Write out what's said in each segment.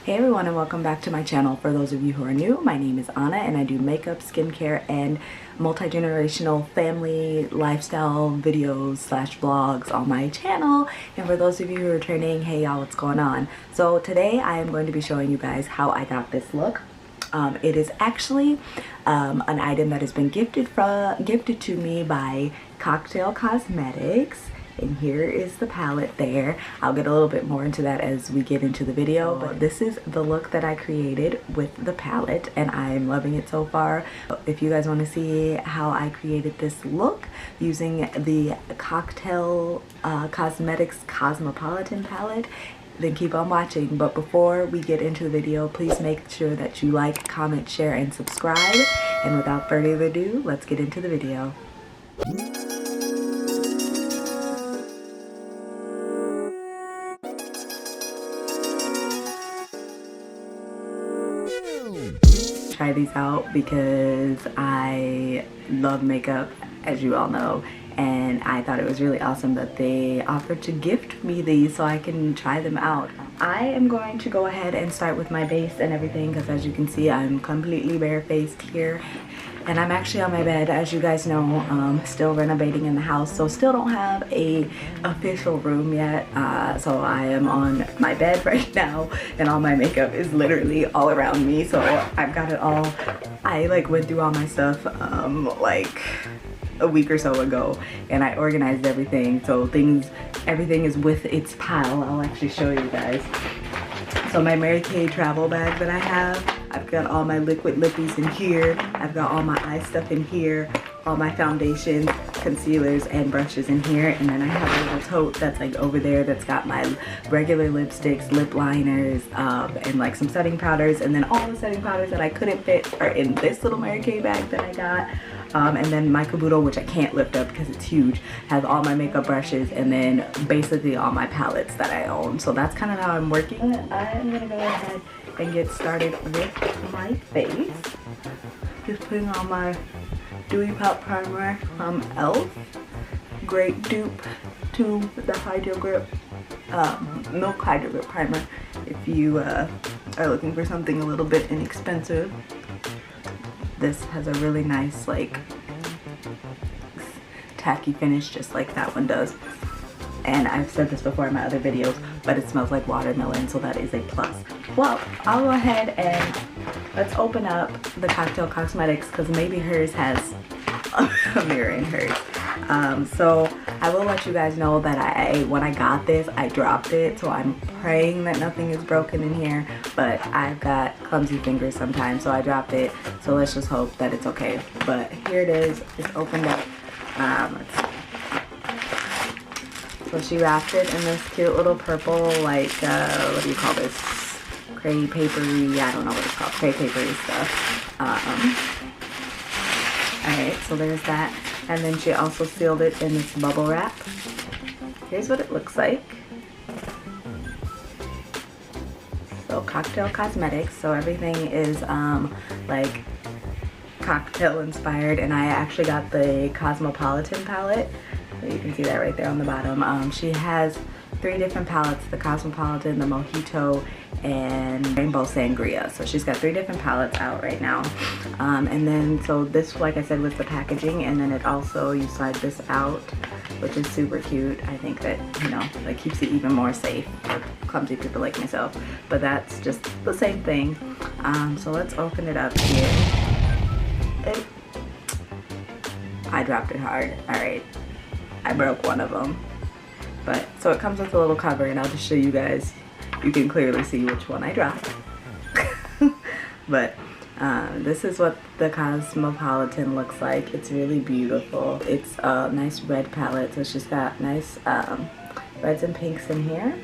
Hey everyone, and welcome back to my channel. For those of you who are new, my name is Anna and I do makeup, skincare, and multi-generational family lifestyle videos slash vlogs on my channel. And for those of you who are returning, hey y'all, what's going on? So today I am going to be showing you guys how I got this look. It is actually an item that has been gifted to me by Cocktail Cosmetics. And here is the palette there. I'll get a little bit more into that as we get into the video, but this is the look that I created with the palette and I'm loving it so far. If you guys want to see how I created this look using the Cocktail Cosmetics Cosmopolitan palette, then keep on watching. But before we get into the video, please make sure that you like, comment, share, and subscribe. And without further ado, let's get into the video. Try these out because I love makeup, as you all know, and I thought it was really awesome that they offered to gift me these so I can try them out. I am going to go ahead and start with my base and everything because, as you can see, I'm completely barefaced here. And I'm actually on my bed, as you guys know, still renovating in the house, so still don't have a official room yet. So I am on my bed right now, and all my makeup is literally all around me. So I've got it all. I went through all my stuff like a week or so ago, and I organized everything. So everything is with its pile. I'll actually show you guys. So my Mary Kay travel bag that I have, I've got all my liquid lippies in here. I've got all my eye stuff in here, all my foundations, concealers, and brushes in here. And then I have a little tote that's over there that's got my regular lipsticks, lip liners, and some setting powders. And then all the setting powders that I couldn't fit are in this little Mary Kay bag that I got. And then my caboodle, which I can't lift up because it's huge, has all my makeup brushes and then basically all my palettes that I own. So that's kind of how I'm working. I'm gonna go ahead and get started with my face. Just putting on my Dewy Pop Primer from e.l.f. Great dupe to the Hydro Grip Milk Hydro Grip Primer if you are looking for something a little bit inexpensive. This has a really nice tacky finish, just like that one does. And I've said this before in my other videos, but it smells like watermelon, so that is a plus. Well, I'll go ahead and let's open up the Cocktail Cosmetics because maybe hers has a mirror in hers. So I will let you guys know that when I got this, I dropped it, so I'm praying that nothing is broken in here, but I've got clumsy fingers sometimes, so I dropped it. So let's just hope that it's okay. But here it is. It's opened up. Let's see. So she wrapped it in this cute little purple, what do you call this? Cray papery, I don't know what it's called, cray papery stuff. Alright, so there's that. And then she also sealed it in this bubble wrap. Here's what it looks like. So Cocktail Cosmetics, so everything is cocktail inspired, and I actually got the Cosmopolitan palette. So you can see that right there on the bottom. She has 3 different palettes: the Cosmopolitan, the Mojito, and Rainbow Sangria. So she's got 3 different palettes out right now. And then, so this, like I said, was the packaging, and then it also, you slide this out, which is super cute. I think that, that keeps it even more safe for clumsy people like myself. But that's just the same thing. So let's open it up here. I dropped it hard. Alright. I broke one of them. But, so it comes with a little cover, and I'll just show you guys. You can clearly see which one I dropped. But this is what the Cosmopolitan looks like. It's really beautiful. It's a nice red palette, so she's got nice reds and pinks in here.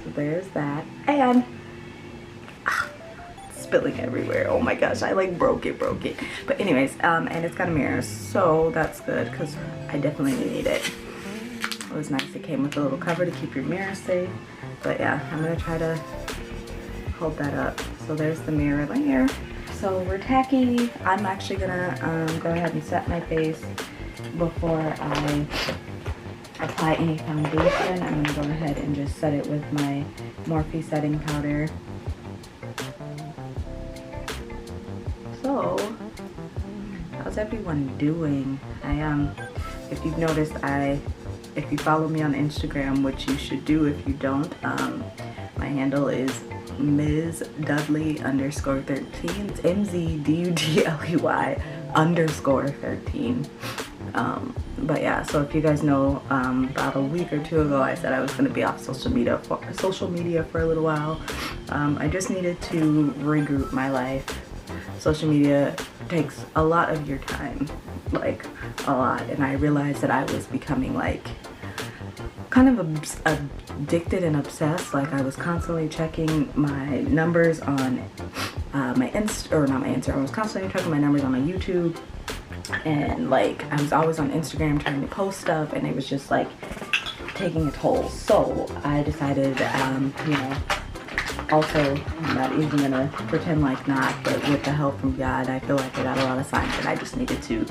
So there's that. And spilling everywhere. Oh my gosh, I broke it. But anyways, and it's got a mirror, so that's good because I definitely need it. It was nice. It came with a little cover to keep your mirror safe. But yeah, I'm gonna try to hold that up. So there's the mirror layer. So we're tacky. I'm actually gonna go ahead and set my face before I apply any foundation. I'm gonna go ahead and just set it with my Morphe setting powder. how's everyone doing? If you've noticed, if you follow me on Instagram, which you should do if you don't, my handle is Ms. Dudley _13. It's MZDUDLEY_13. But yeah, so if you guys know, about a week or two ago, I said I was going to be off social media for a little while. I just needed to regroup my life. Social media takes a lot of your time, like a lot, and I realized that I was becoming like kind of addicted and obsessed. Like I was constantly checking my numbers on I was constantly checking my numbers on my YouTube, and like I was always on Instagram trying to post stuff, and it was just like taking a toll. So I decided, also, I'm not even gonna pretend like not, but with the help from God, I feel like I got a lot of signs that I just needed to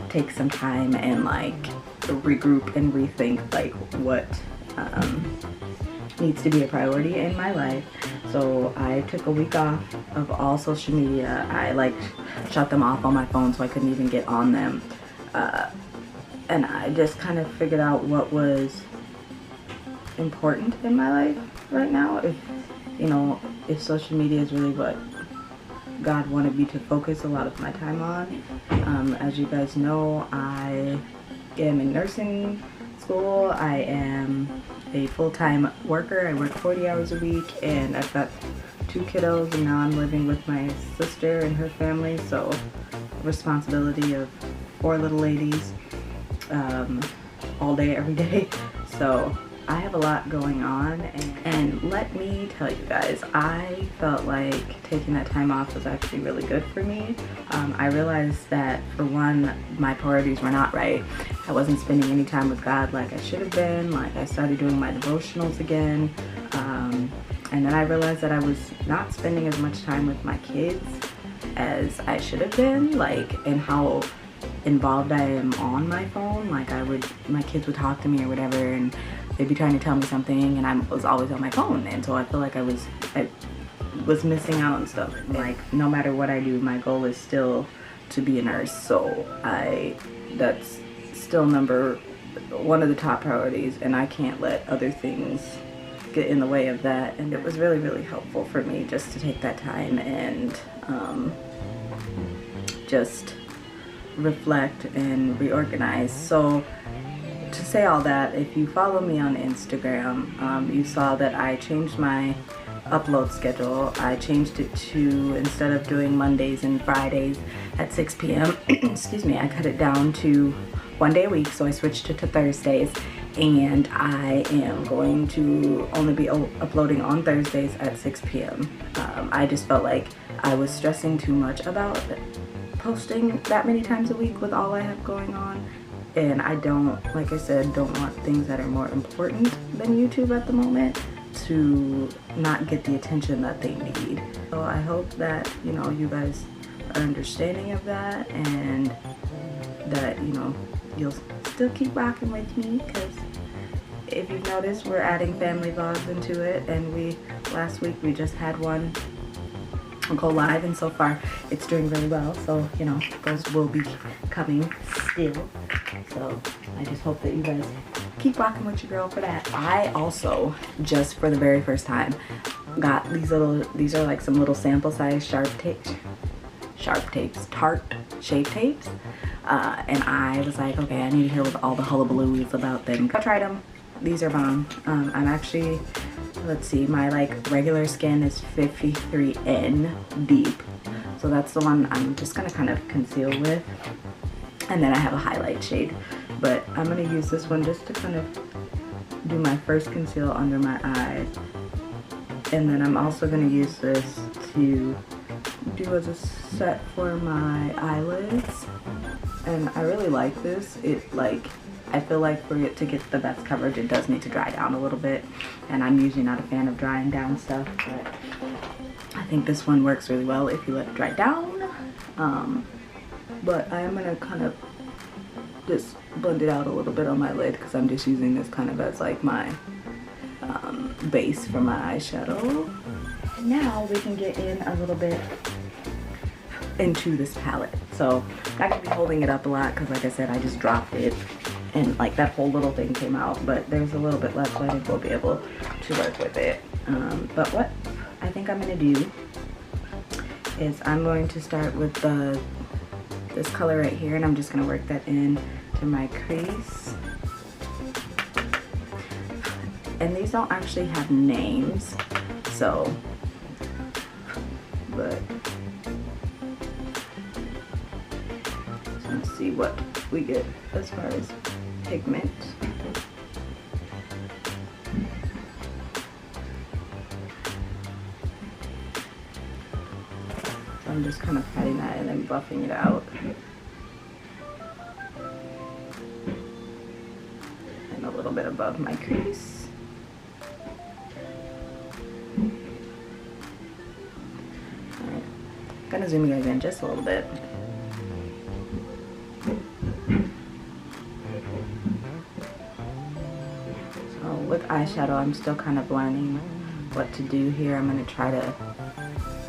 take some time and like regroup and rethink like what needs to be a priority in my life. So I took a week off of all social media. I like shut them off on my phone so I couldn't even get on them. And I just kind of figured out what was important in my life right now. If social media is really what God wanted me to focus a lot of my time on. As you guys know, I am in nursing school. I am a full-time worker. I work 40 hours a week, and I've got 2 kiddos, and now I'm living with my sister and her family, so responsibility of 4 little ladies all day, every day. So I have a lot going on, and let me tell you guys, I felt like taking that time off was actually really good for me. I realized that, for one, my priorities were not right. I wasn't spending any time with God like I should have been. Like I started doing my devotionals again, and then I realized that I was not spending as much time with my kids as I should have been, like, and how involved I am on my phone. Like my kids would talk to me or whatever, and they'd be trying to tell me something, and I was always on my phone, and so I feel like I was missing out on stuff. Like no matter what I do, my goal is still to be a nurse, so that's still one of the top priorities, and I can't let other things get in the way of that. And it was really, really helpful for me just to take that time and just reflect and reorganize. So to say all that, if you follow me on Instagram, you saw that I changed my upload schedule. I changed it to, instead of doing Mondays and Fridays at 6 p.m. excuse me, I cut it down to 1 day a week, so I switched it to Thursdays, and I am going to only be uploading on Thursdays at 6 p.m. I just felt like I was stressing too much about posting that many times a week with all I have going on, and I don't, like I said, don't want things that are more important than YouTube at the moment to not get the attention that they need. So I hope that, you guys are understanding of that, and that, you'll still keep rocking with me, because if you've noticed, we're adding family vlogs into it, and last week we just had one go live, and so far it's doing really well. So those will be coming still. So I just hope that you guys keep rocking with your girl for that. I also just for the very first time got these are like some little sample size Tarte shape tapes, and I was like, okay, I need to hear what all the hullabaloo is about them. I tried them. These are bomb. I'm actually, let's see, my like regular skin is 53N deep, so that's the one I'm just gonna kind of conceal with, and then I have a highlight shade, but I'm gonna use this one just to kind of do my first conceal under my eyes, and then I'm also gonna use this to do as a set for my eyelids. And I really like this. I feel like for it to get the best coverage, it does need to dry down a little bit, and I'm usually not a fan of drying down stuff, but I think this one works really well if you let it dry down. But I am gonna kind of just blend it out a little bit on my lid, because I'm just using this kind of as like my base for my eyeshadow. Now we can get in a little bit into this palette. So I'm not gonna be holding it up a lot because like I said, I just dropped it and like that whole little thing came out, but there's a little bit left, so I think we'll be able to work with it. But what I think I'm gonna do is I'm going to start with this color right here, and I'm just gonna work that in to my crease. And these don't actually have names, so, but let's see what we get as far as pigment. So I'm just kind of patting that and then buffing it out. And a little bit above my crease. Alright, gonna zoom you guys in just a little bit. With eyeshadow, I'm still kind of learning what to do here. I'm going to try to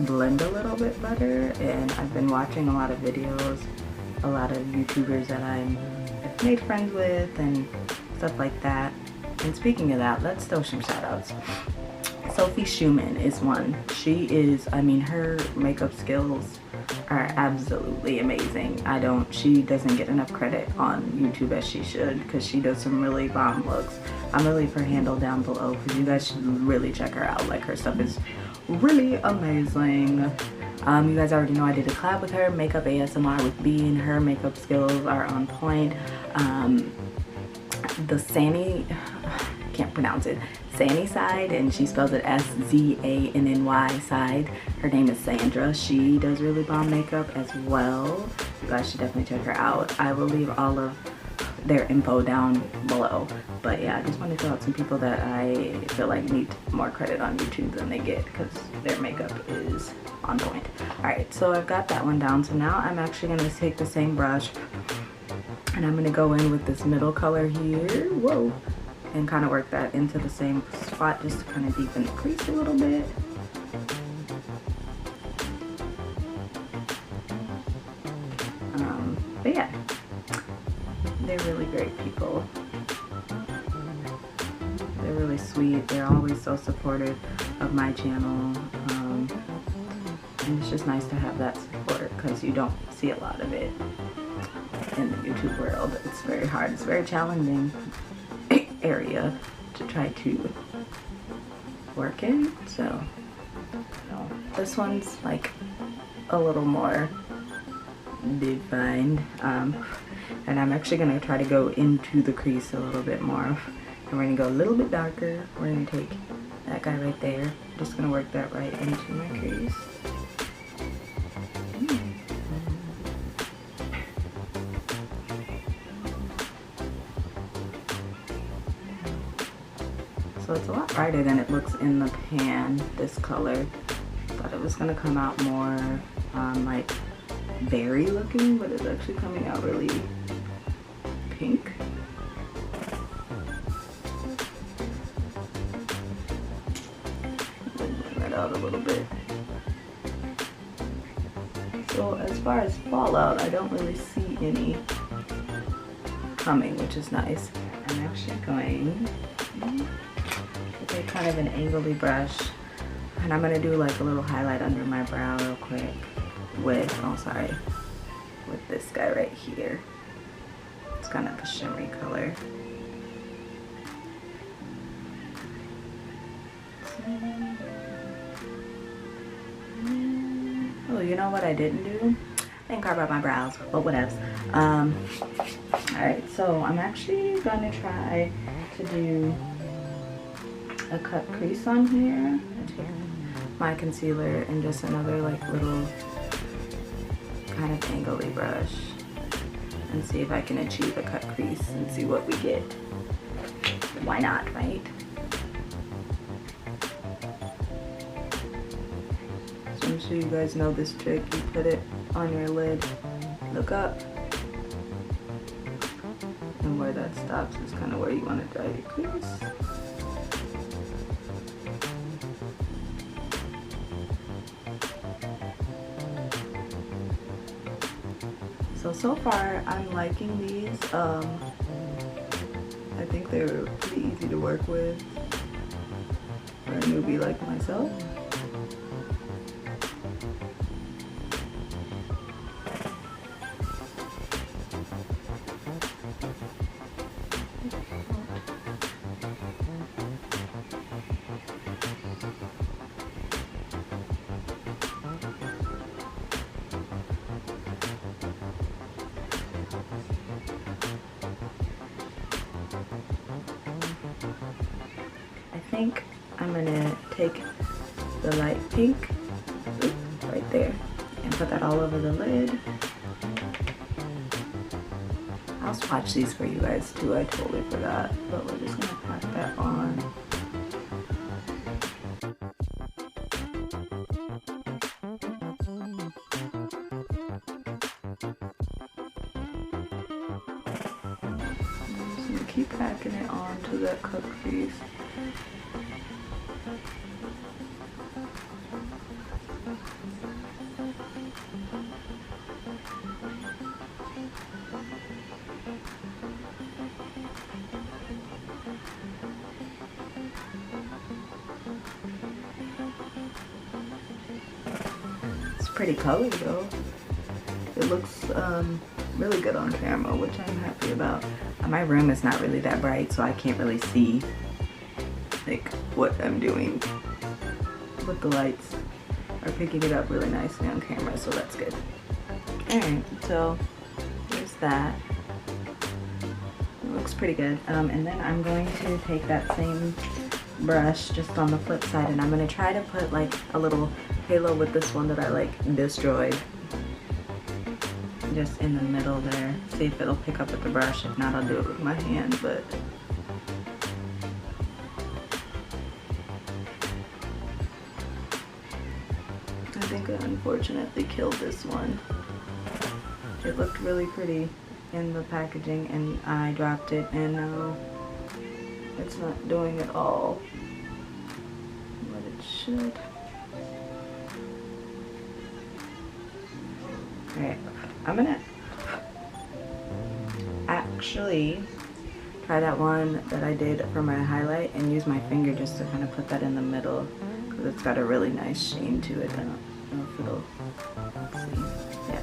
blend a little bit better, and I've been watching a lot of videos, a lot of YouTubers that I've made friends with and stuff like that. And speaking of that, let's throw some shout outs. Sophie Schumann is one. She is, I mean, her makeup skills are absolutely amazing. She doesn't get enough credit on YouTube as she should, because she does some really bomb looks. I'm gonna leave her handle down below because you guys should really check her out. Like, her stuff is really amazing. You guys already know I did a collab with her, Makeup ASMR with B, and her makeup skills are on point. The Sani, can't pronounce it, Sani side, and she spells it S-Z-A-N-N-Y side. Her name is Sandra. She does really bomb makeup as well. You guys should definitely check her out. I will leave all of their info down below. But yeah, I just want to throw out some people that I feel like need more credit on YouTube than they get, because their makeup is on point. Alright, so I've got that one down. So now I'm actually going to take the same brush and I'm going to go in with this middle color here. Whoa. And kind of work that into the same spot just to kind of deepen the crease a little bit. But yeah, they're really great people. They're really sweet. They're always so supportive of my channel. And it's just nice to have that support because you don't see a lot of it in the YouTube world. It's very hard. It's very challenging area to try to work in. So this one's like a little more defined, and I'm actually going to try to go into the crease a little bit more, and we're going to go a little bit darker. We're going to take that guy right there, just going to work that right into my crease. So it's a lot brighter than it looks in the pan, this color. Thought it was going to come out more like berry looking, but it's actually coming out really pink. Blend that out a little bit. So as far as fallout, I don't really see any coming, which is nice. I'm actually going to take kind of an angly brush, and I'm going to do like a little highlight under my brow real quick with, with this guy right here. It's kind of a shimmery color. Oh, you know what I didn't do? I didn't carve out my brows, but whatevs. Alright, so I'm actually gonna try to do a cut crease on here. Take my concealer and just another like little kind of angly brush and see if I can achieve a cut crease and see what we get. Why not, right? So I'm sure you guys know this trick. You put it on your lid, look up, and where that stops is kind of where you want to draw your crease. So far I'm liking these. I think they're pretty easy to work with for a newbie like myself. I think I'm gonna take the light pink, right there, and put that all over the lid. I'll swatch these for you guys too, I totally forgot, but we're just gonna pat that on. I'm just gonna keep packing it onto the cut crease. Pretty color though. It looks really good on camera, which I'm happy about. My room is not really that bright, so I can't really see like what I'm doing, but the lights are picking it up really nicely on camera, so that's good. Alright, so there's that. It looks pretty good. And then I'm going to take that same brush just on the flip side, and I'm going to try to put like a little halo with this one that I like destroyed just in the middle there. See if it'll pick up with the brush. If not, I'll do it with my hand, but I think I unfortunately killed this one. It looked really pretty in the packaging and I dropped it, and now it's not doing it all what it should. Alright, I'm gonna actually try that one that I did for my highlight and use my finger just to kind of put that in the middle, because it's got a really nice sheen to it. I don't know if it'll see. Yeah.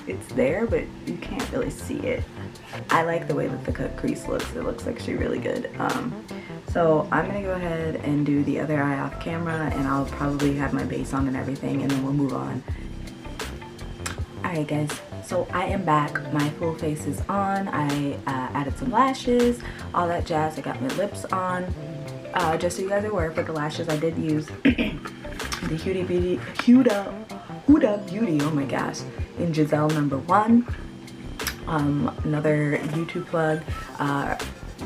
It's there, but you can't really see it. I like the way that the cut crease looks. It looks actually really good. So I'm gonna go ahead and do the other eye off camera, and I'll probably have my base on and everything, and then we'll move on. Alright guys, so I am back. My full face is on. I added some lashes, all that jazz. I got my lips on. Just so you guys are aware, for the lashes I did use the Huda Beauty, oh my gosh, in Giselle #1. Another YouTube plug.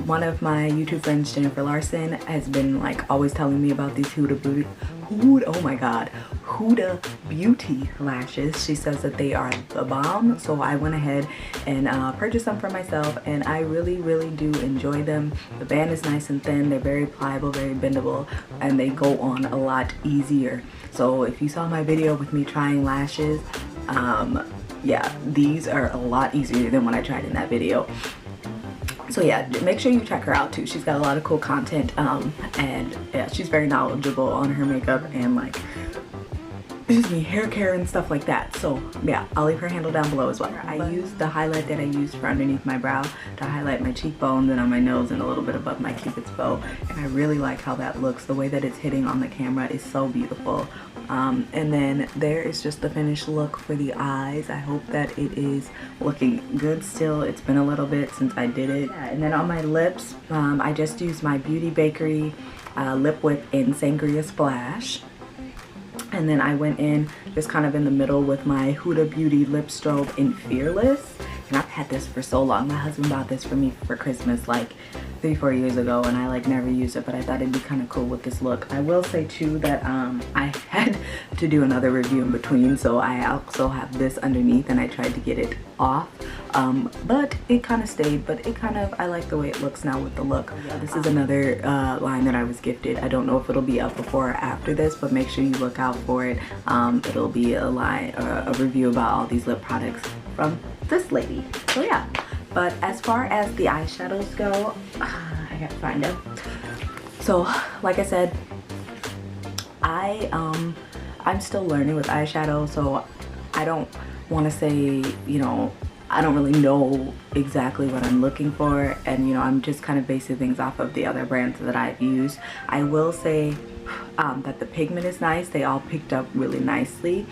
One of my YouTube friends, Jennifer Larson, has been like always telling me about these Huda Beauty lashes. She says that they are the bomb, so I went ahead and purchased them for myself, and I really do enjoy them. The band is nice and thin, they're very pliable, very bendable, and they go on a lot easier. So if you saw my video with me trying lashes, yeah, these are a lot easier than what I tried in that video. So yeah, make sure you check her out too. She's got a lot of cool content, and yeah, she's very knowledgeable on her makeup and like, excuse me, hair care and stuff like that. So yeah, I'll leave her handle down below as well. I used the highlight that I used for underneath my brow to highlight my cheekbones and on my nose and a little bit above my cupid's bow, and I really like how that looks. The way that it's hitting on the camera is so beautiful. And then there is just the finished look for the eyes. I hope that it is looking good still. It's been a little bit since I did it. Yeah, and then on my lips, I just used my Beauty Bakery Lip Whip in Sangria Splash. And then I went in just kind of in the middle with my Huda Beauty Lip Strobe in Fearless. And I've had this for so long. My husband bought this for me for Christmas like 3-4 years ago, and I like never used it, but I thought it'd be kind of cool with this look. I will say too that I had to do another review in between, so I also have this underneath and I tried to get it off, but it kind of stayed, but it kind of, I like the way it looks now with the look. Yeah, this is another line that I was gifted. I don't know if it'll be up before or after this, but make sure you look out for it. It'll be a line, a review about all these lip products from this lady. So yeah. But as far as the eyeshadows go, I gotta find them. So like I said, I'm still learning with eyeshadow, so I don't want to say, you know, I don't really know exactly what I'm looking for, and you know, I'm just kind of basing things off of the other brands that I've used. I will say that the pigment is nice. They all picked up really nicely.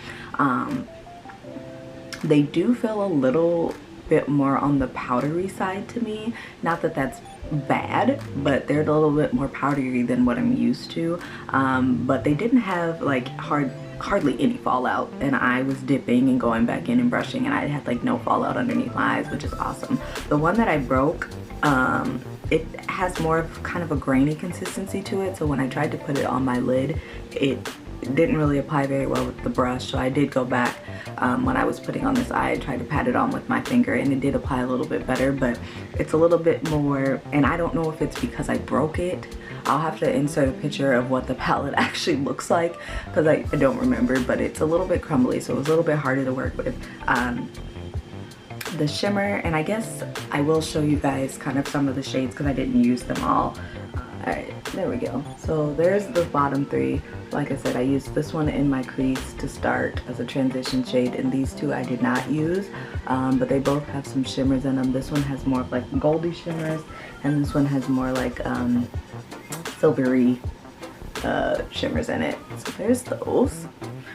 They do feel a little bit more on the powdery side to me. Not that that's bad, but they're a little bit more powdery than what I'm used to. But they didn't have like hardly any fallout, and I was dipping and going back in and brushing, and I had like no fallout underneath my eyes, which is awesome. The one that I broke, it has more of kind of a grainy consistency to it, so when I tried to put it on my lid, it didn't really apply very well with the brush, so I did go back when I was putting on this eye. I tried to pat it on with my finger, and it did apply a little bit better, but it's a little bit more, and I don't know if it's because I broke it. I'll have to insert a picture of what the palette actually looks like, because I don't remember, but it's a little bit crumbly, so it was a little bit harder to work with. The shimmer, and I guess I will show you guys kind of some of the shades because I didn't use them all. Alright, there we go. So there's the bottom three. Like I said, I used this one in my crease to start as a transition shade, and these two I did not use, but they both have some shimmers in them. This one has more of like goldy shimmers, and this one has more like silvery shimmers in it. So there's those.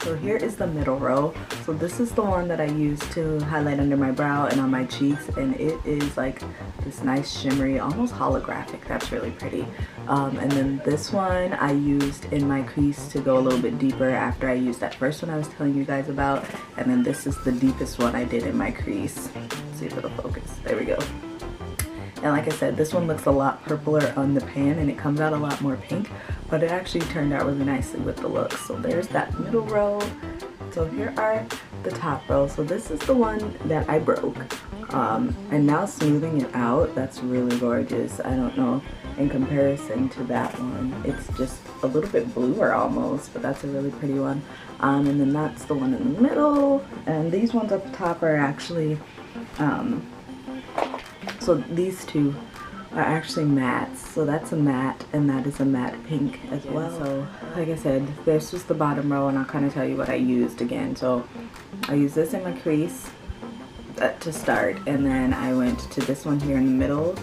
So here is the middle row. So this is the one that I use to highlight under my brow and on my cheeks, and it is like this nice shimmery, almost holographic. That's really pretty. And then this one I used in my crease to go a little bit deeper after I used that first one I was telling you guys about. And then this is the deepest one I did in my crease. Let's see if it'll focus. There we go. And like I said, this one looks a lot purpler on the pan, and it comes out a lot more pink, but it actually turned out really nicely with the look. So there's that middle row. So here are the top row. So this is the one that I broke. And now smoothing it out, that's really gorgeous. I don't know, in comparison to that one, it's just a little bit bluer almost, but that's a really pretty one. And then that's the one in the middle. And these ones up top are actually, so these two are actually mattes. So that's a matte, and that is a matte pink as well. So like I said, this was the bottom row, and I'll kind of tell you what I used again. So I used this in my crease to start, and then I went to this one here in the middle,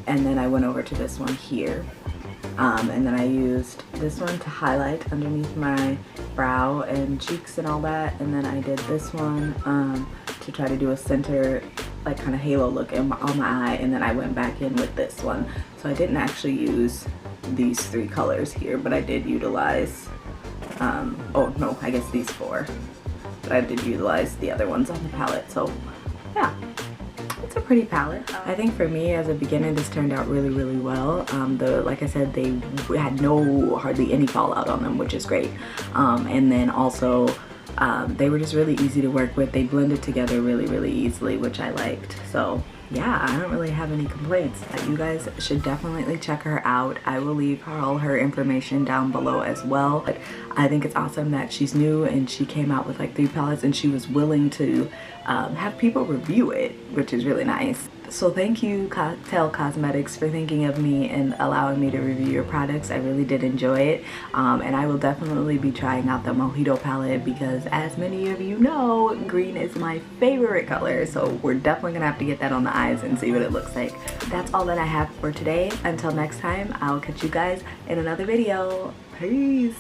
and then I went over to this one here. And then I used this one to highlight underneath my brow and cheeks and all that, and then I did this one to try to do a center, like kind of halo look on my eye, and then I went back in with this one. So I didn't actually use these three colors here, but I did utilize, oh no, I guess these four, but I did utilize the other ones on the palette. So yeah, it's a pretty palette. I think for me as a beginner, this turned out really, really well. Like I said, they had hardly any fallout on them, which is great. And then also, they were just really easy to work with. They blended together really, really easily, which I liked. So yeah, I don't really have any complaints. You guys should definitely check her out. I will leave all her information down below as well. But I think it's awesome that she's new and she came out with like 3 palettes, and she was willing to have people review it, which is really nice. So thank you, Cocktail Cosmetics, for thinking of me and allowing me to review your products. I really did enjoy it, and I will definitely be trying out the Mojito palette because, as many of you know, green is my favorite color. So we're definitely gonna have to get that on the eyes and see what it looks like. That's all that I have for today. Until next time, I'll catch you guys in another video. Peace.